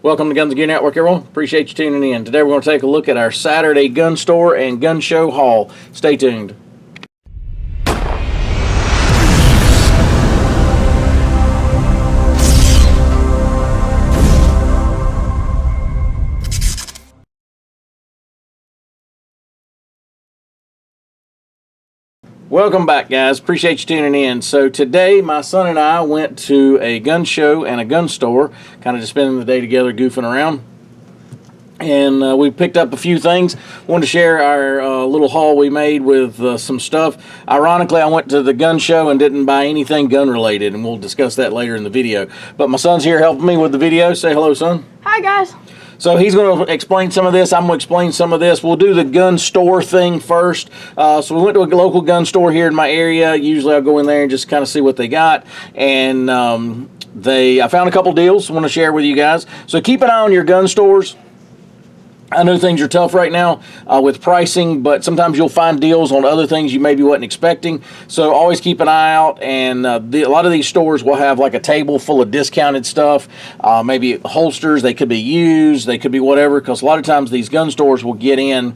Welcome to Guns and Gear Network, everyone. Appreciate you tuning in. Today we're going to take a look at our Saturday gun store and gun show haul. Stay tuned. Welcome back, guys. Appreciate you tuning in. So today my son and I went to a gun show and a gun store, kind of just spending the day together goofing around. And we picked up a few things. Wanted to share our little haul we made with some stuff. Ironically, I went to the gun show and didn't buy anything gun related, and we'll discuss that later in the video. But my son's here helping me with the video. Say hello, son. Hi, guys. So he's going to explain some of this. I'm going to explain some of this. We'll do the gun store thing first. So we went to a local gun store here in my area. Usually I'll go in there and just kind of see what they got. And I found a couple deals I want to share with you guys. So keep an eye on your gun stores. I know things are tough right now with pricing, but sometimes you'll find deals on other things you maybe wasn't expecting. So always keep an eye out, and a lot of these stores will have like a table full of discounted stuff, maybe holsters. They could be used, they could be whatever, because a lot of times these gun stores will get in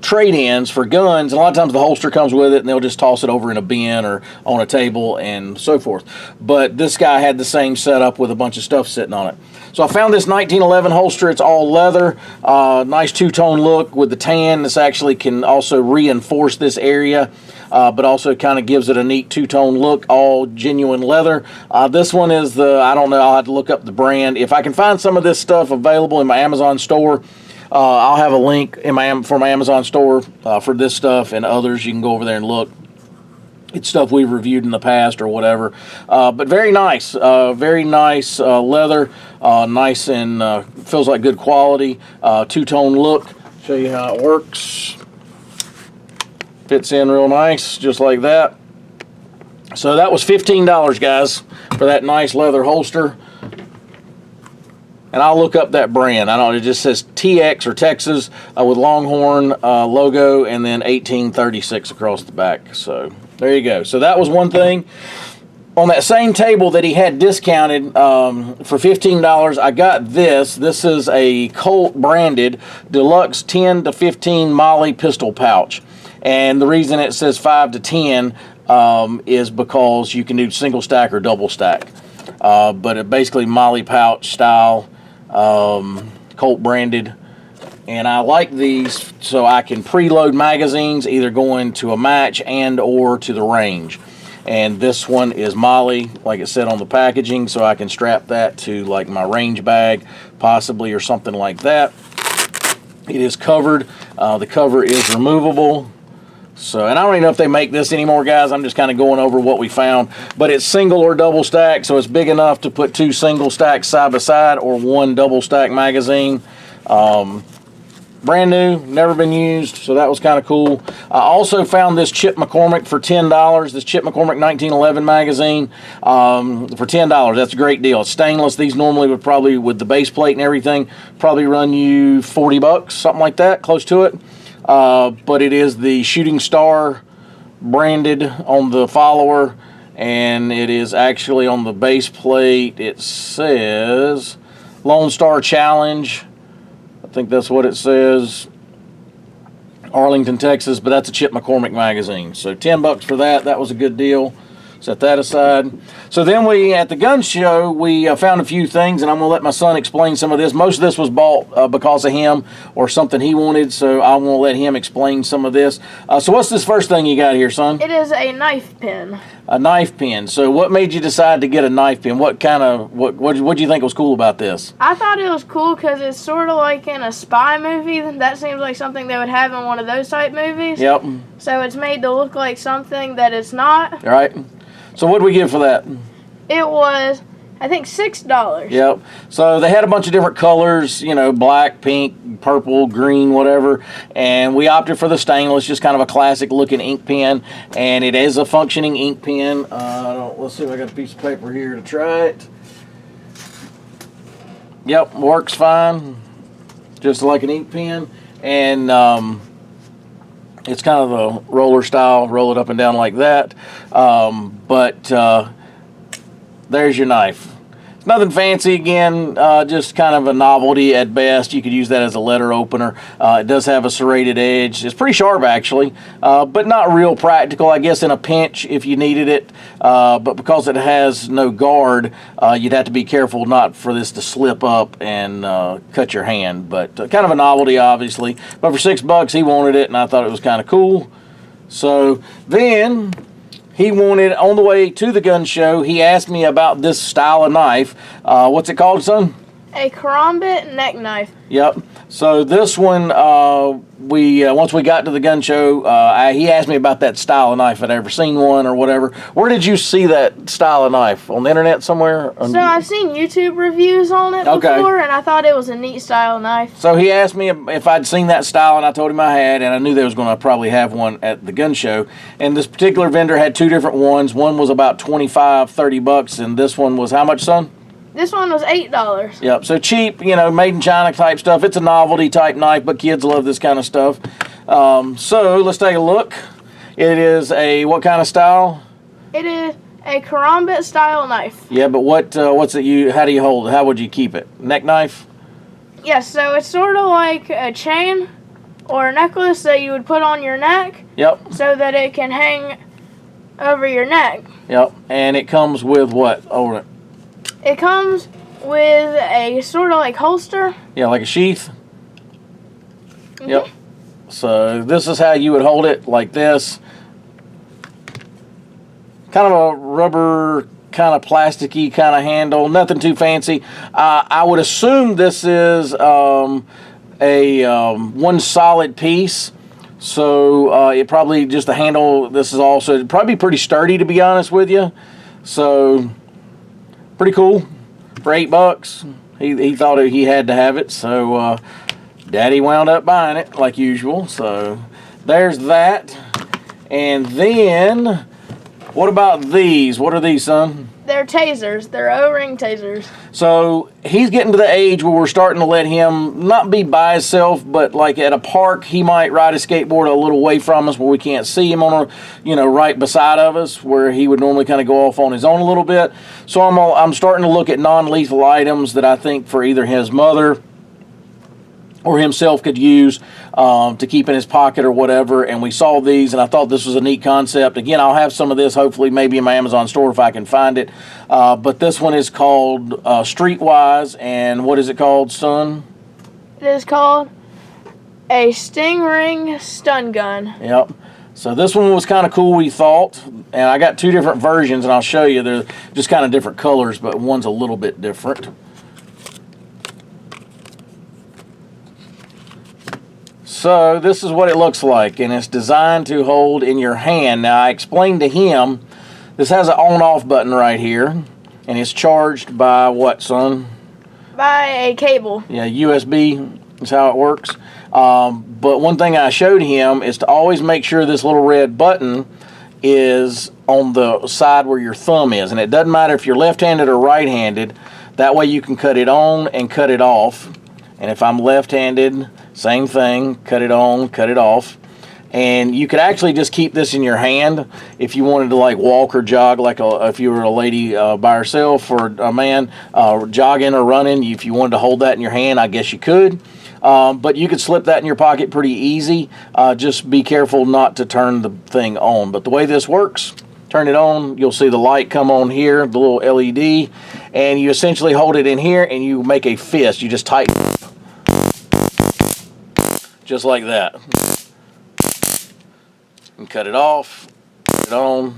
trade-ins for guns, and a lot of times the holster comes with it and they'll just toss it over in a bin or on a table and so forth. But this guy had the same setup with a bunch of stuff sitting on it. So I found this 1911 holster. It's all leather, nice two-tone look with the tan. This actually can also reinforce this area, but also kind of gives it a neat two-tone look, all genuine leather. This one is I don't know, I'll have to look up the brand. If I can find some of this stuff available in my Amazon store, I'll have a link for my Amazon store for this stuff and others. You can go over there and look. It's stuff we've reviewed in the past or whatever. But very nice leather, nice and feels like good quality. Two-tone look. Show you how it works. Fits in real nice, just like that. So that was $15, guys, for that nice leather holster. And I'll look up that brand. I don't know, it just says TX or Texas with Longhorn logo and then 1836 across the back. So there you go. So that was one thing. On that same table that he had discounted for $15, I got this. This is a Colt branded Deluxe 10 to 15 Molly pistol pouch. And the reason it says 5 to 10 is because you can do single stack or double stack. But it basically Molly pouch style. Colt branded, and I like these so I can preload magazines either going to a match and or to the range. And this one is Molly, like it said on the packaging, so I can strap that to like my range bag possibly or something like that. It is covered. The cover is removable. So, and I don't even know if they make this anymore, guys. I'm just kind of going over what we found. But it's single or double stack, so it's big enough to put two single stacks side by side or one double stack magazine. Brand new, never been used, so that was kind of cool. I also found this Chip McCormick for $10. This Chip McCormick 1911 magazine for $10. That's a great deal. It's stainless. These normally would probably, with the base plate and everything, probably run you $40, something like that, close to it. But it is the Shooting Star branded on the follower, and it is actually on the base plate. It says Lone Star Challenge. I think that's what it says. Arlington, Texas, but that's a Chip McCormick magazine. So $10 for that. That was a good deal. Set that aside. So then at the gun show, we found a few things, and I'm going to let my son explain some of this. Most of this was bought because of him or something he wanted, so I'm going to let him explain some of this. So what's this first thing you got here, son? It is a knife pin. A knife pin. So what made you decide to get a knife pin? What do you think was cool about this? I thought it was cool because it's sort of like in a spy movie. That seems like something they would have in one of those type movies. Yep. So it's made to look like something that it's not. All right. So what did we get for that? It was, I think, $6. Yep. So they had a bunch of different colors, you know, black, pink, purple, green, whatever. And we opted for the stainless, just kind of a classic looking ink pen. And it is a functioning ink pen. Let's see if I got a piece of paper here to try it. Yep, works fine. Just like an ink pen. And it's kind of a roller style, roll it up and down like that. But there's your knife. Nothing fancy again, just kind of a novelty at best. You could use that as a letter opener. It does have a serrated edge. It's pretty sharp actually, but not real practical. I guess in a pinch if you needed it, but because it has no guard, you'd have to be careful not for this to slip up and cut your hand. But kind of a novelty obviously. But for $6 he wanted it and I thought it was kind of cool. So then he wanted, on the way to the gun show, he asked me about this style of knife. What's it called, son? A Karambit neck knife. Yep. So this one, once we got to the gun show, he asked me about that style of knife. I'd ever seen one or whatever. Where did you see that style of knife? On the internet somewhere? So I've seen YouTube reviews on it before, and I thought it was a neat style knife. So he asked me if I'd seen that style, and I told him I had, and I knew they was going to probably have one at the gun show. And this particular vendor had two different ones. One was about $25-$30, and this one was how much, son? This one was $8. Yep, so cheap, made in China type stuff. It's a novelty type knife, but kids love this kind of stuff. So let's take a look. It is a what kind of style? It is a Karambit style knife. Yeah, but what's it? How do you hold it? How would you keep it? Neck knife? Yes, so it's sort of like a chain or a necklace that you would put on your neck. Yep. So that it can hang over your neck. Yep, and it comes with what over it? It comes with a sort of like holster. Yeah, like a sheath. Mm-hmm. Yep. So this is how you would hold it, like this. Kind of a rubber, kind of plasticky kind of handle. Nothing too fancy. I would assume this is one solid piece. So it probably just the handle. This is also it'd probably be pretty sturdy, to be honest with you. So. Pretty cool for $8. He thought he had to have it, so Daddy wound up buying it like usual. So there's that. And then what about these? What are these, son? They're tasers. They're O-ring tasers. So he's getting to the age where we're starting to let him not be by himself, but like at a park, he might ride a skateboard a little away from us where we can't see him on right beside of us, where he would normally kind of go off on his own a little bit. So I'm starting to look at non-lethal items that I think for either his mother or himself could use to keep in his pocket or whatever. And we saw these, and I thought this was a neat concept. Again, I'll have some of this hopefully maybe in my Amazon store if I can find it. But this one is called Streetwise, and what is it called, son? It is called a Stingray stun gun. Yep. So this one was kind of cool, we thought. And I got two different versions, and I'll show you. They're just kind of different colors, but one's a little bit different. So this is what it looks like, and it's designed to hold in your hand. Now I explained to him, this has an on-off button right here, and it's charged by what, son? By a cable. Yeah, USB is how it works. But one thing I showed him is to always make sure this little red button is on the side where your thumb is, and it doesn't matter if you're left-handed or right-handed. That way you can cut it on and cut it off. And if I'm left-handed, same thing, cut it on, cut it off. And you could actually just keep this in your hand if you wanted to like walk or jog, like if you were a lady by herself or a man jogging or running. If you wanted to hold that in your hand, I guess you could. But you could slip that in your pocket pretty easy. Just be careful not to turn the thing on. But the way this works, turn it on, you'll see the light come on here, the little LED, and you essentially hold it in here and you make a fist. You just tighten just like that. And cut it off, put it on.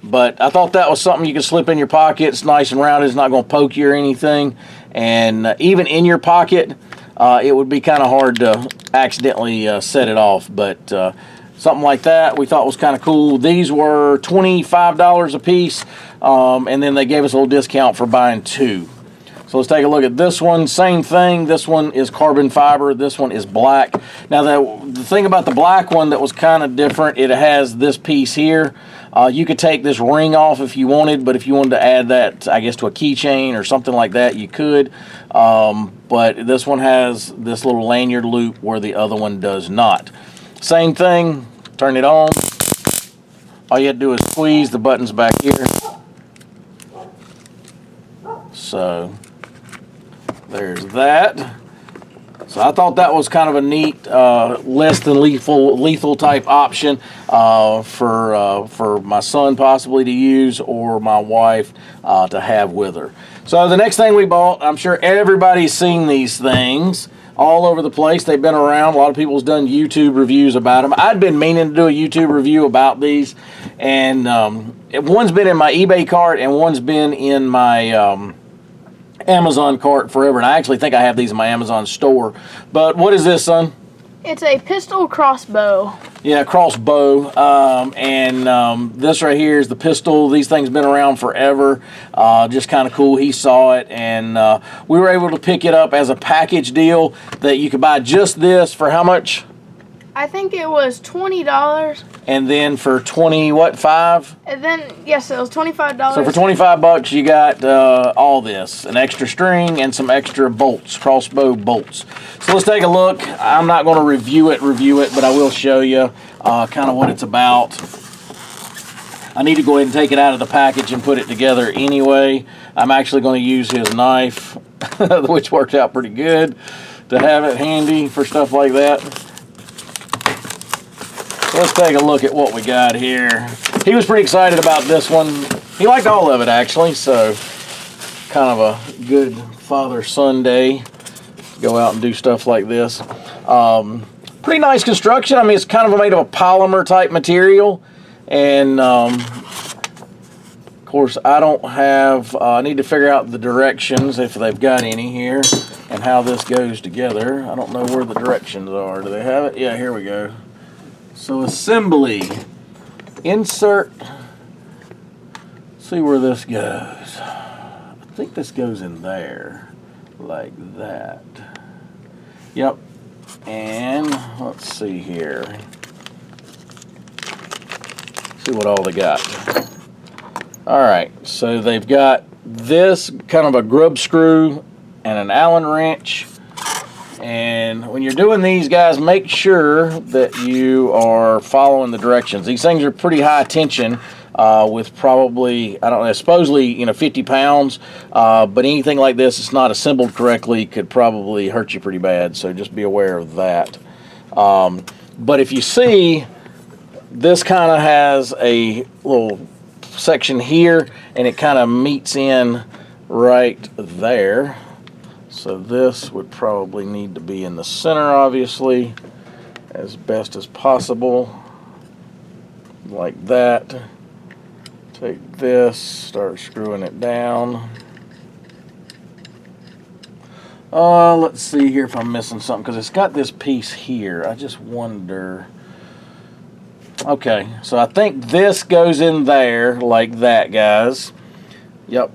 But I thought that was something you could slip in your pocket. It's nice and rounded. It's not going to poke you or anything. And even in your pocket, it would be kind of hard to accidentally set it off. But something like that we thought was kind of cool. These were $25 a piece. And then they gave us a little discount for buying two. So let's take a look at this one. Same thing. This one is carbon fiber. This one is black. Now the thing about the black one that was kind of different, it has this piece here. You could take this ring off if you wanted, but if you wanted to add that, I guess, to a keychain or something like that, you could. But this one has this little lanyard loop where the other one does not. Same thing. Turn it on. All you have to do is squeeze. The button's back here. So there's that. So I thought that was kind of a neat, less than lethal type option for my son possibly to use, or my wife to have with her. So the next thing we bought, I'm sure everybody's seen these things all over the place. They've been around. A lot of people's done YouTube reviews about them. I'd been meaning to do a YouTube review about these, and one's been in my eBay cart and one's been in my Amazon cart forever, and I actually think I have these in my Amazon store. But what is this, son? It's a pistol crossbow. Yeah, crossbow. This right here is the pistol. These things been around forever. Just kind of cool. He saw it, and we were able to pick it up as a package deal that you could buy just this for how much? I think it was $20. And then for 20, what, 5? And then, yes, it was $25. So for 25 bucks, you got all this, an extra string and some extra bolts, crossbow bolts. So let's take a look. I'm not going to review it, but I will show you kind of what it's about. I need to go ahead and take it out of the package and put it together anyway. I'm actually going to use his knife, which worked out pretty good, to have it handy for stuff like that. Let's take a look at what we got here. He was pretty excited about this one. He liked all of it, actually, so kind of a good father-son day. Go out and do stuff like this. Pretty nice construction. I mean, it's kind of made of a polymer type material. And, of course, I don't have... I need to figure out the directions, if they've got any here, and how this goes together. I don't know where the directions are. Do they have it? Yeah, here we go. So assembly, insert, see where this goes. I think this goes in there, like that. Yep, and let's see here. See what all they got. All right, so they've got this kind of a grub screw and an Allen wrench. And when you're doing these, guys, make sure that you are following the directions. These things are pretty high tension with probably, I don't know, supposedly, 50 pounds. But anything like this, it's not assembled correctly, could probably hurt you pretty bad. So just be aware of that. But if you see, this kind of has a little section here, and it kind of meets in right there. So this would probably need to be in the center, obviously, as best as possible, like that. Take this, start screwing it down. Let's see here if I'm missing something, because it's got this piece here. I just wonder... Okay, so I think this goes in there like that, guys. Yep.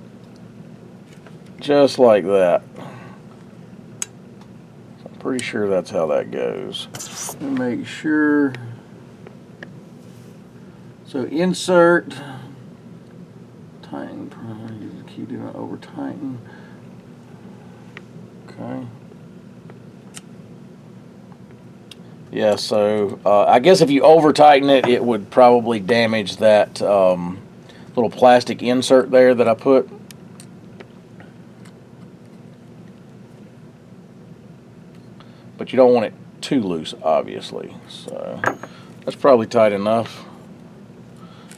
Just like that. Pretty sure that's how that goes. Make sure. So insert, tighten, keep doing it over tighten. Okay. Yeah, so I guess if you over tighten it, it would probably damage that little plastic insert there that I put. But you don't want it too loose, obviously. So that's probably tight enough.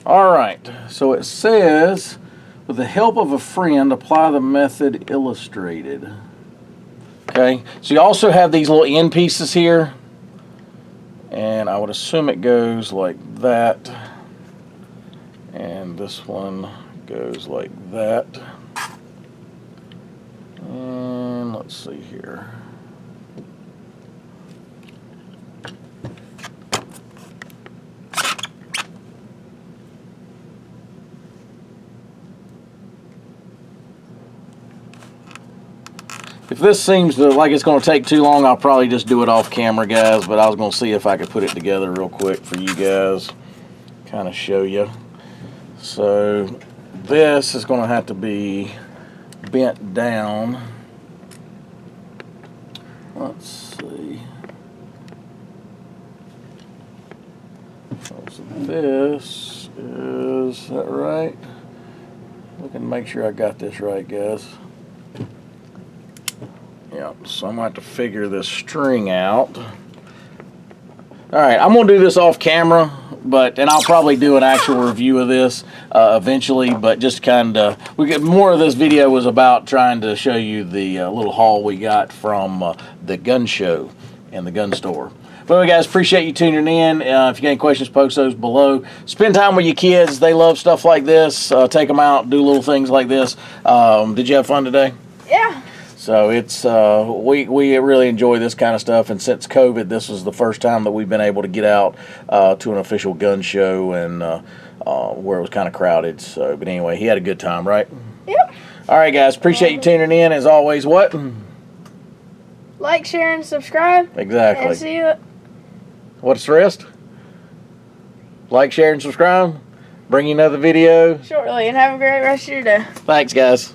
All right, so it says, with the help of a friend, apply the method illustrated. Okay, so you also have these little end pieces here. And I would assume it goes like that. And this one goes like that. And let's see here. If this seems like it's going to take too long, I'll probably just do it off camera, guys, but I was going to see if I could put it together real quick for you guys, kind of show you. So this is going to have to be bent down. Let's see. So this is that right? Looking to make sure I got this right, guys. Yep, so I'm going to have to figure this string out. All right, I'm going to do this off camera, and I'll probably do an actual review of this eventually, but just kind of, more of this video was about trying to show you the little haul we got from the gun show and the gun store. But anyway, guys, appreciate you tuning in. If you got any questions, post those below. Spend time with your kids. They love stuff like this. Take them out, do little things like this. Did you have fun today? Yeah. So it's we really enjoy this kind of stuff, and since COVID, this was the first time that we've been able to get out to an official gun show, and where it was kind of crowded. So, but anyway, he had a good time, right? Yep. All right, guys, appreciate you tuning in. As always, what? Like, share, and subscribe. Exactly. And see you. What's the rest? Like, share, and subscribe. Bring you another video Shortly, and have a great rest of your day. Thanks, guys.